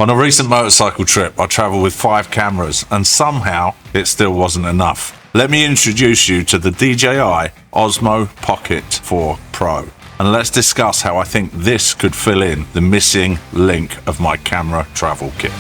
On a recent motorcycle trip, I travelled with 5 cameras and somehow it still wasn't enough. Let me introduce you to the DJI Osmo Pocket 4 Pro and let's discuss how I think this could fill in the missing link of my camera travel kit.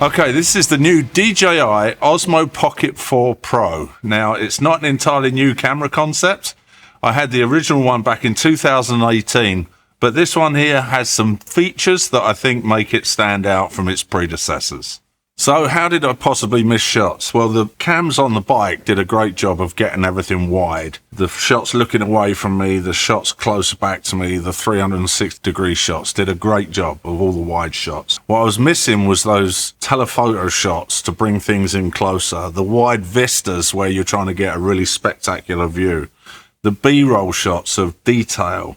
Okay, this is the new DJI Osmo Pocket 4 Pro. Now, it's not an entirely new camera concept. I had the original one back in 2018, but this one here has some features that I think make it stand out from its predecessors. So how did I possibly miss shots? Well, the cams on the bike did a great job of getting everything wide. The shots looking away from me, the shots closer back to me, the 360-degree shots did a great job of all the wide shots. What I was missing was those telephoto shots to bring things in closer, the wide vistas where you're trying to get a really spectacular view, the B-roll shots of detail,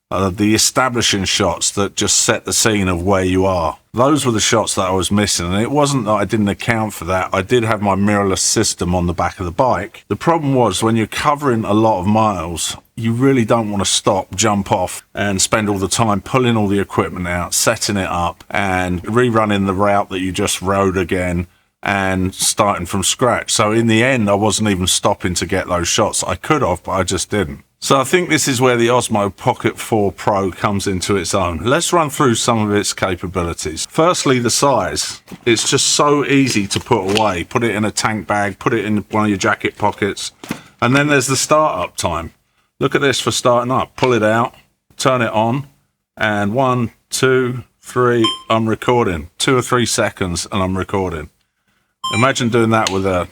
the establishing shots that just set the scene of where you are. Those were the shots that I was missing, and it wasn't that I didn't account for that. I did have my mirrorless system on the back of the bike. The problem was when you're covering a lot of miles, you really don't want to stop, jump off, and spend all the time pulling all the equipment out, setting it up, and rerunning the route that you just rode again, and starting from scratch. So in the end, I wasn't even stopping to get those shots. I could have, but I just didn't. So I think this is where the Osmo Pocket 4 Pro comes into its own. Let's run through some of its capabilities. Firstly, the size. It's just so easy to put away. Put it in a tank bag, put it in one of your jacket pockets. And then there's the start-up time. Look at this for starting up. Pull it out, turn it on, and 1, 2, 3, I'm recording. 2 or 3 seconds and I'm recording. Imagine doing that with a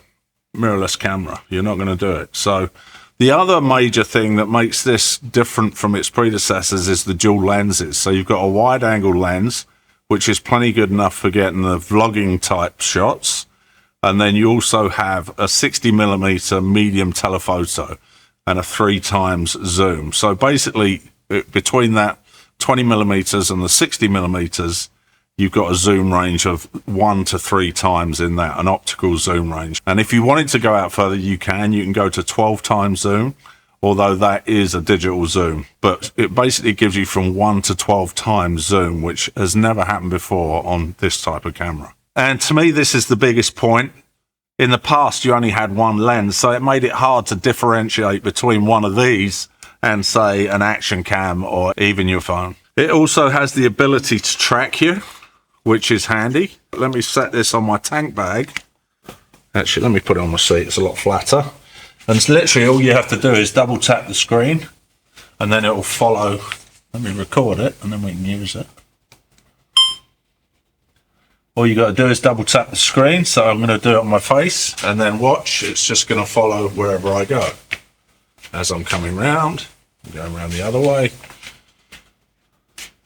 mirrorless camera. You're not going to do it. So the other major thing that makes this different from its predecessors is the dual lenses. So you've got a wide angle lens, which is plenty good enough for getting the vlogging type shots. And then you also have a 60mm medium telephoto and a 3x zoom. So basically between that 20mm and the 60mm, you've got a zoom range of 1 to 3 times in that, an optical zoom range. And if you wanted to go out further, you can go to 12 times zoom, although that is a digital zoom. But it basically gives you from 1 to 12 times zoom, which has never happened before on this type of camera. And to me, this is the biggest point. In the past, you only had one lens, so it made it hard to differentiate between one of these and, say, an action cam or even your phone. It also has the ability to track you, which is handy. Let me set this on my tank bag. Actually, let me put it on my seat. It's a lot flatter. And it's literally all you have to do is double tap the screen and then it will follow. Let me record it and then we can use it. All you got to do is double tap the screen. So I'm going to do it on my face and then watch. It's just going to follow wherever I go. As I'm coming round, going around the other way.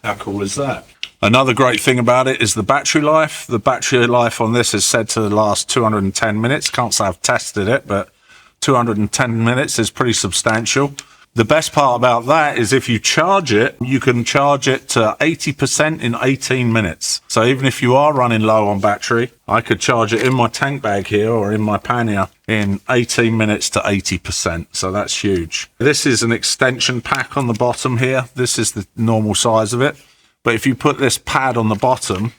How cool is that? Another great thing about it is the battery life. The battery life on this is said to last 210 minutes. Can't say I've tested it, but 210 minutes is pretty substantial. The best part about that is if you charge it, you can charge it to 80% in 18 minutes. So even if you are running low on battery, I could charge it in my tank bag here or in my pannier in 18 minutes to 80%. So that's huge. This is an extension pack on the bottom here. This is the normal size of it. But if you put this pad on the bottom,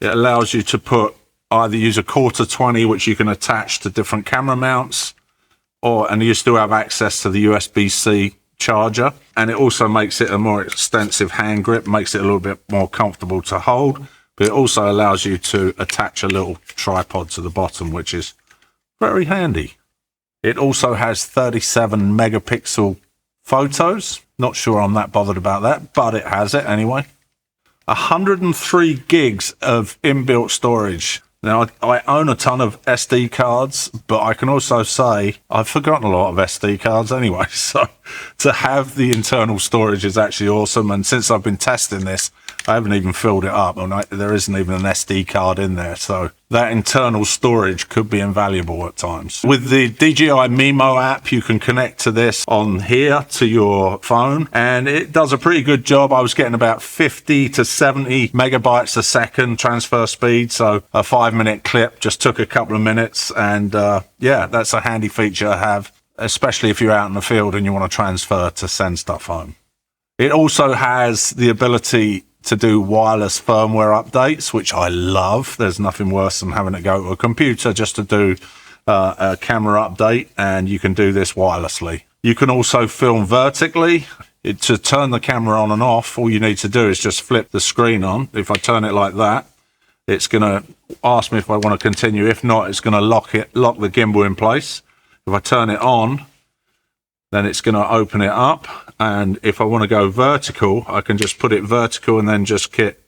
it allows you to put either use a quarter 20, which you can attach to different camera mounts, and you still have access to the USB-C charger. And it also makes it a more extensive hand grip, makes it a little bit more comfortable to hold. But it also allows you to attach a little tripod to the bottom, which is very handy. It also has 37 megapixel photos. Not sure I'm that bothered about that, but it has it anyway. 103 gigs of inbuilt storage. Now, I own a ton of SD cards, but I can also say I've forgotten a lot of SD cards anyway. So to have the internal storage is actually awesome. And since I've been testing this, I haven't even filled it up, and there isn't even an SD card in there. So that internal storage could be invaluable at times. With the DJI Mimo app, you can connect to this on here to your phone, and it does a pretty good job. I was getting about 50 to 70 megabytes a second transfer speed. So a 5-minute clip just took a couple of minutes, and yeah, that's a handy feature to have. especially if you're out in the field and you want to transfer to send stuff home. It also has the ability to do wireless firmware updates, which I love. There's nothing worse than having to go to a computer just to do a camera update, and you can do this wirelessly. You can also film vertically. To turn the camera on and off, all you need to do is just flip the screen on. If I turn it like that, it's going to ask me if I want to continue. If not, it's going to lock the gimbal in place. If I turn it on, then it's going to open it up. And if I want to go vertical, I can just put it vertical and then just hit,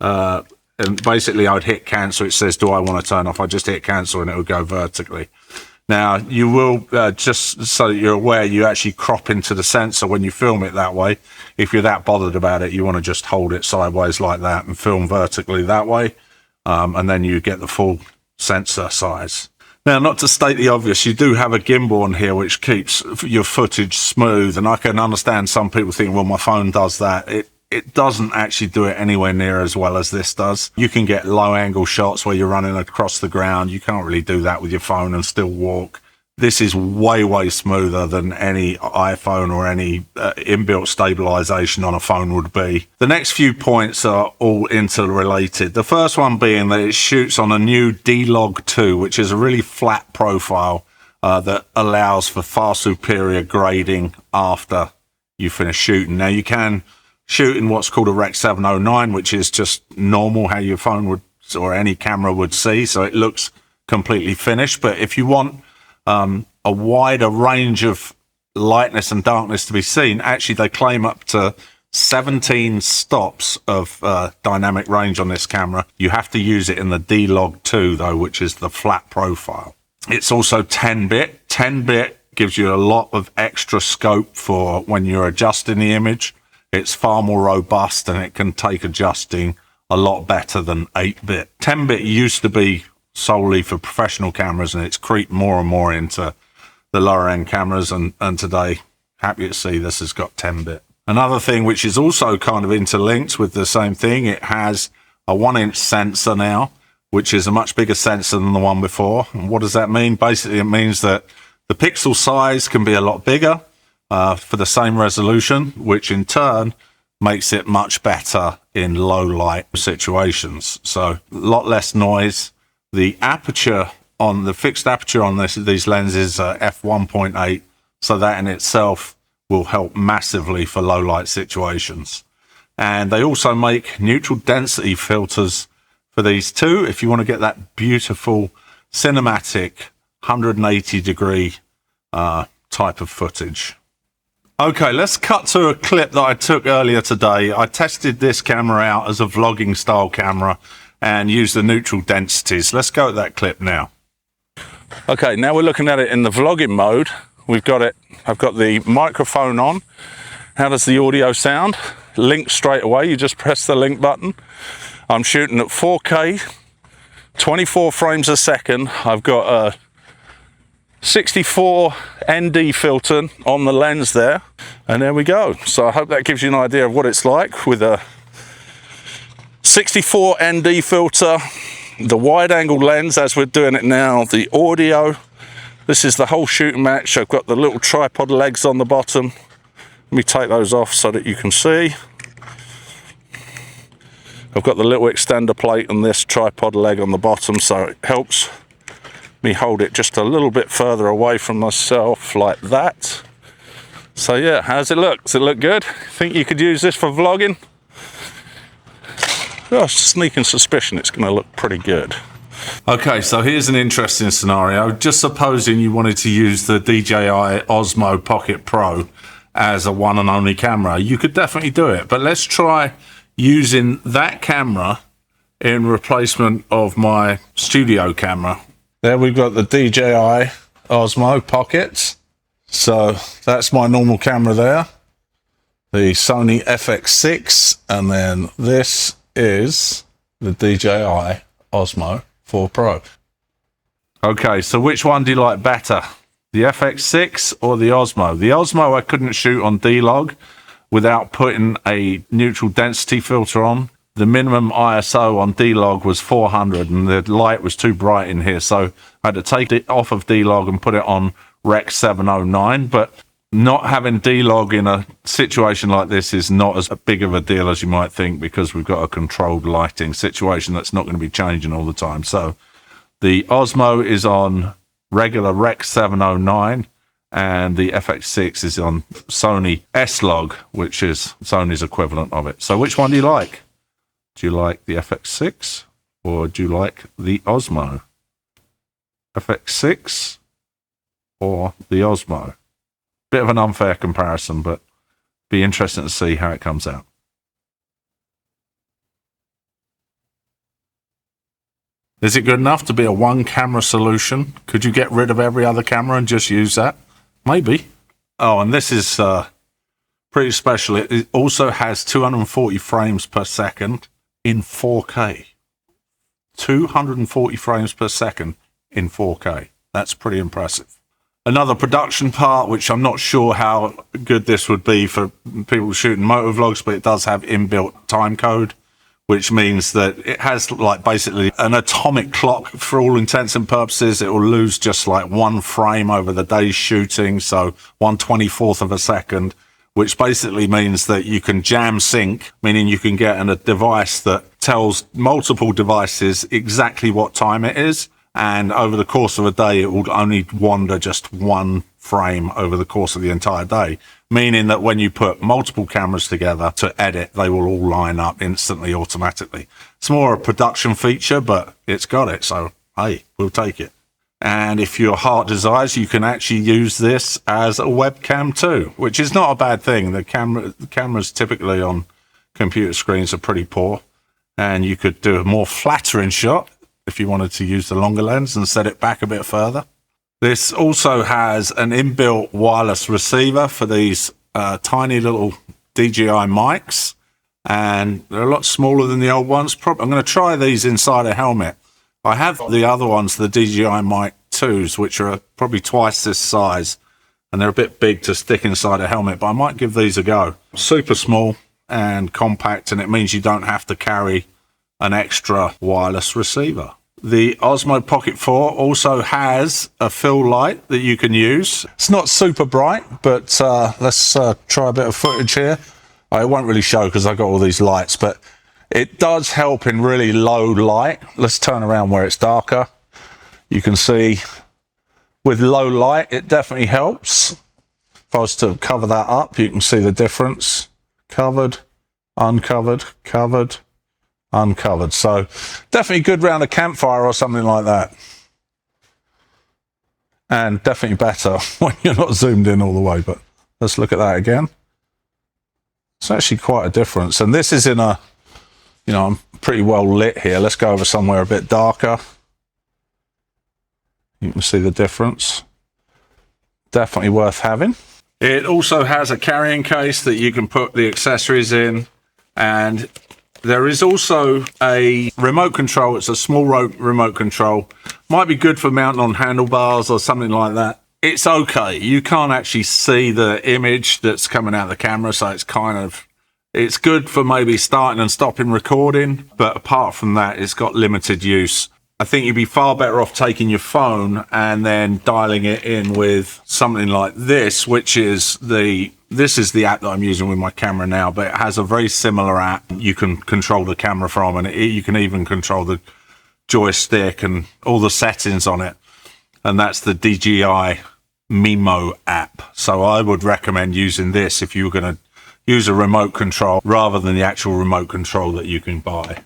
and basically I'd hit cancel. It says, do I want to turn off? I just hit cancel and it will go vertically. Now, you will, just so that you're aware, you actually crop into the sensor when you film it that way. If you're that bothered about it, you want to just hold it sideways like that and film vertically that way. And then you get the full sensor size. Now, not to state the obvious, you do have a gimbal on here which keeps your footage smooth. And I can understand some people think, well, my phone does that. It doesn't actually do it anywhere near as well as this does. You can get low angle shots where you're running across the ground. You can't really do that with your phone and still walk. This is way, way smoother than any iPhone or any inbuilt stabilization on a phone would be. The next few points are all interrelated. The first one being that it shoots on a new D-Log 2, which is a really flat profile that allows for far superior grading after you finish shooting. Now, you can shoot in what's called a Rec 709, which is just normal how your phone would, or any camera would see, so it looks completely finished. But if you want a wider range of lightness and darkness to be seen, actually they claim up to 17 stops of dynamic range on this camera. You have to use it in the D-Log 2 though, which is the flat profile. It's also 10-bit. 10-bit gives you a lot of extra scope for when you're adjusting the image. It's far more robust and it can take adjusting a lot better than 8-bit. 10-bit used to be solely for professional cameras, and it's creeped more and more into the lower end cameras, and today, happy to see this has got 10-bit. Another thing which is also kind of interlinked with the same thing, it has a 1-inch sensor now, which is a much bigger sensor than the one before. And what does that mean? Basically, it means that the pixel size can be a lot bigger for the same resolution, which in turn makes it much better in low light situations. So a lot less noise. The aperture on the fixed aperture on these lenses are f1.8, so that in itself will help massively for low light situations. And they also make neutral density filters for these too, if you want to get that beautiful cinematic 180 degree type of footage. Okay, let's cut to a clip that I took earlier today. I tested this camera out as a vlogging style camera and use the neutral densities. Let's go at that clip now. Okay, now we're looking at it in the vlogging mode. I've got the microphone on. How does the audio sound? Link straight away, you just press the link button. I'm shooting at 4K, 24 frames a second. I've got a 64 ND filter on the lens there, and there we go. So I hope that gives you an idea of what it's like with a 64 ND filter, the wide angle lens as we're doing it now, the audio. This is the whole shooting match. I've got the little tripod legs on the bottom. Let me take those off so that you can see. I've got the little extender plate on this tripod leg on the bottom, so it helps me hold it just a little bit further away from myself like that. So yeah, how does it look? Does it look good? Think you could use this for vlogging? Oh, sneaking suspicion it's going to look pretty good. Okay, so here's an interesting scenario. Just supposing you wanted to use the DJI Osmo Pocket Pro as a one and only camera, you could definitely do it. But let's try using that camera in replacement of my studio camera. There we've got the DJI Osmo Pocket. So that's my normal camera there. The Sony FX6, and then this is the DJI Osmo 4 Pro. Okay, so which one do you like better? The FX6 or the Osmo? The Osmo I couldn't shoot on D-Log without putting a neutral density filter on. The minimum ISO on D-Log was 400 and the light was too bright in here, so I had to take it off of D-Log and put it on Rec 709, but not having D-Log in a situation like this is not as big of a deal as you might think, because we've got a controlled lighting situation that's not going to be changing all the time. So the Osmo is on regular Rec 709, and the FX6 is on Sony S-Log, which is Sony's equivalent of it. So which one do you like? Do you like the FX6 or do you like the Osmo? FX6 or the Osmo? Bit of an unfair comparison, but be interesting to see how it comes out. Is it good enough to be a one camera solution? Could you get rid of every other camera and just use that? Maybe. Oh, and this is pretty special. It also has 240 frames per second in 4K. 240 frames per second in 4K. That's pretty impressive. Another production part, which I'm not sure how good this would be for people shooting motovlogs, but it does have inbuilt time code, which means that it has like basically an atomic clock for all intents and purposes. It will lose just like one frame over the day's shooting, so 1/24th of a second, which basically means that you can jam sync, meaning you can get a device that tells multiple devices exactly what time it is. And over the course of a day, it will only wander just one frame over the course of the entire day, meaning that when you put multiple cameras together to edit, they will all line up instantly, automatically. It's more a production feature, but it's got it. So, hey, we'll take it. And if your heart desires, you can actually use this as a webcam too, which is not a bad thing. The cameras typically on computer screens are pretty poor, and you could do a more flattering shot if you wanted to use the longer lens and set it back a bit further. This also has an inbuilt wireless receiver for these tiny little DJI mics, and they're a lot smaller than the old ones. I'm going to try these inside a helmet. I have the other ones, the DJI Mic 2s, which are probably twice this size, and they're a bit big to stick inside a helmet, but I might give these a go. Super small and compact, and it means you don't have to carry an extra wireless receiver. The Osmo Pocket 4 also has a fill light that you can use. It's not super bright, but let's try a bit of footage here. It won't really show because I've got all these lights, but it does help in really low light. Let's turn around where it's darker. You can see with low light, it definitely helps. If I was to cover that up, you can see the difference. Covered, uncovered, covered, uncovered. So definitely good round a campfire or something like that. And definitely better when you're not zoomed in all the way, but let's look at that again. It's actually quite a difference. And this is in a, you know, I'm pretty well lit here. Let's go over somewhere a bit darker. You can see the difference. Definitely worth having. It also has a carrying case that you can put the accessories in, and there is also a remote control. It's a small remote control. Might be good for mounting on handlebars or something like that. It's okay. You can't actually see the image that's coming out of the camera, so it's good for maybe starting and stopping recording, but apart from that, it's got limited use. I think you'd be far better off taking your phone and then dialing it in with something like this, which is this is the app that I'm using with my camera now, but it has a very similar app you can control the camera from, and you can even control the joystick and all the settings on it. And that's the DJI Mimo app. So I would recommend using this if you were going to use a remote control rather than the actual remote control that you can buy.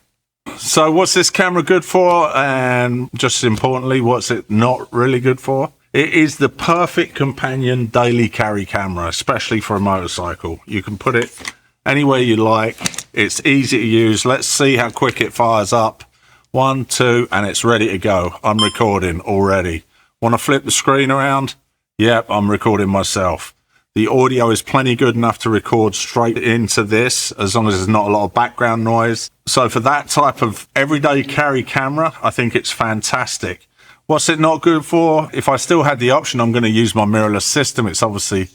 So what's this camera good for? And just importantly, what's it not really good for? It is the perfect companion daily carry camera, especially for a motorcycle. You can put it anywhere you like. It's easy to use. Let's see how quick it fires up. 1, 2, and it's ready to go. I'm recording already. Want to flip the screen around? Yep, I'm recording myself. The audio is plenty good enough to record straight into this, as long as there's not a lot of background noise. So for that type of everyday carry camera, I think it's fantastic. What's it not good for? If I still had the option, I'm going to use my mirrorless system. It's obviously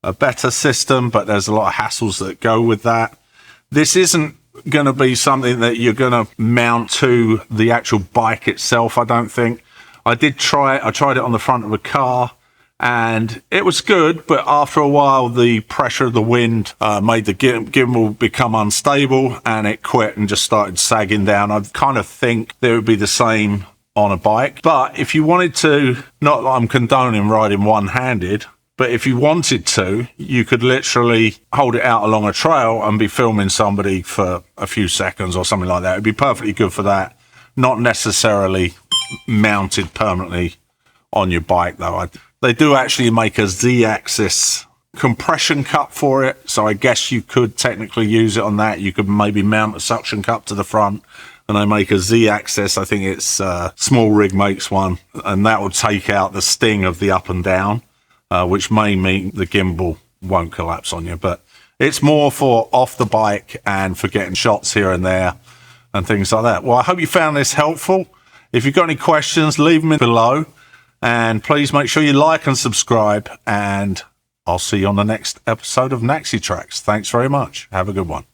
a better system, but there's a lot of hassles that go with that. This isn't going to be something that you're going to mount to the actual bike itself, I don't think. I tried it on the front of a car, and it was good, but after a while the pressure of the wind made the gimbal become unstable, and it quit and just started sagging down. I kind of think that it would be the same on a bike. But if you wanted to, not that I'm condoning riding one-handed, but if you wanted to, you could literally hold it out along a trail and be filming somebody for a few seconds or something like that. It'd be perfectly good for that. Not necessarily mounted permanently on your bike, though. They do actually make a Z-axis compression cup for it, so I guess you could technically use it on that. You could maybe mount a suction cup to the front, and they make a Z-axis. I think it's Small Rig makes one, and that will take out the sting of the up and down, which may mean the gimbal won't collapse on you. But it's more for off the bike and for getting shots here and there and things like that. Well, I hope you found this helpful. If you've got any questions, leave them below. And please make sure you like and subscribe. And I'll see you on the next episode of Naxi Tracks. Thanks very much. Have a good one.